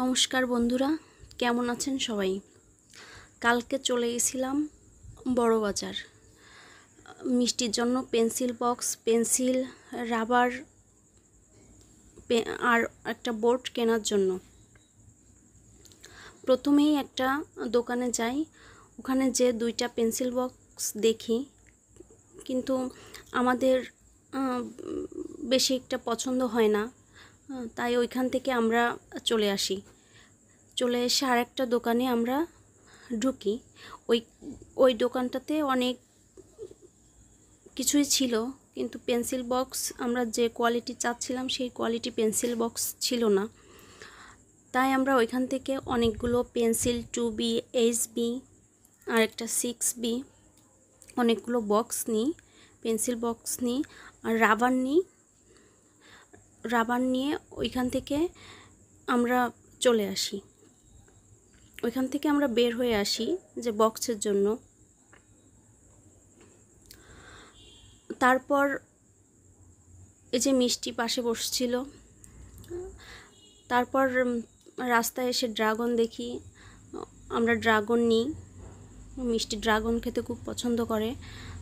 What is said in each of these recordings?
নমস্কার বন্ধুরা, কেমন আছেন সবাই? কালকে চলে গেছিলাম বড় বাজার মিষ্টির জন্য পেন্সিল বক্স, পেন্সিল, রাবার আর একটা বোর্ড কেনার জন্য। প্রথমেই একটা দোকানে যাই, ওখানে যে দুইটা পেন্সিল বক্স দেখি, কিন্তু আমাদের বেশি একটা পছন্দ হয় না, তাই ওইখান থেকে আমরা চলে আসি। চলে এসে আরেকটা দোকানে আমরা ঢুকি। ওই দোকানটাতে অনেক কিছুই ছিল, কিন্তু পেন্সিল বক্স আমরা যে কোয়ালিটি চাচ্ছিলাম সেই কোয়ালিটি পেন্সিল বক্স ছিল না। তাই আমরা ওইখান থেকে অনেকগুলো পেন্সিল 2B, HB আর একটা 6B অনেকগুলো বক্স নিই, পেন্সিল বক্স নিই আর রাবার নিয়ে ওইখান থেকে আমরা চলে আসি। ওইখান থেকে আমরা বের হয়ে আসি যে বক্সের জন্য। তারপর এই যে মিষ্টি পাশে বসছিল, তারপর রাস্তায় এসে ড্রাগন দেখি, আমরা ড্রাগন নিই। মিষ্টি ড্রাগন খেতে খুব পছন্দ করে,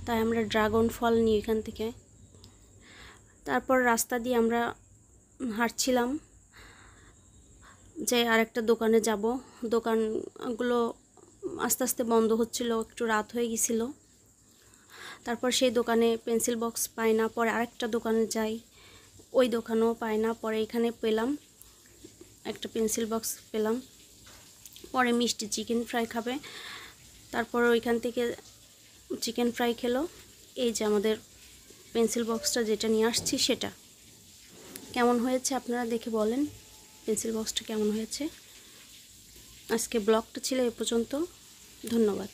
তাই আমরা ড্রাগন ফল নিই এখান থেকে। তারপর রাস্তা দিয়ে আমরা হাঁটছিলাম যে আরেকটা দোকানে যাব। দোকানগুলো আস্তে আস্তে বন্ধ হচ্ছিল, একটু রাত হয়ে গেছিলো। তারপর সেই দোকানে পেন্সিল বক্স পাই না, পরে আরেকটা দোকানে যাই, ওই দোকানেও পাই না, পরে এখানে পেলাম, একটা পেন্সিল বক্স পেলাম। পরে মিষ্টি চিকেন ফ্রাই খাবে, তারপর ওইখান থেকে চিকেন ফ্রাই খেলো। এই যে আমাদের পেন্সিল বক্সটা যেটা নিয়ে আসছি সেটা কেমন হয়েছে আপনারা দেখে বলেন, পেন্সিল বক্সটা কেমন হয়েছে। আজকে ব্লগটা ছিল এ পর্যন্ত, ধন্যবাদ।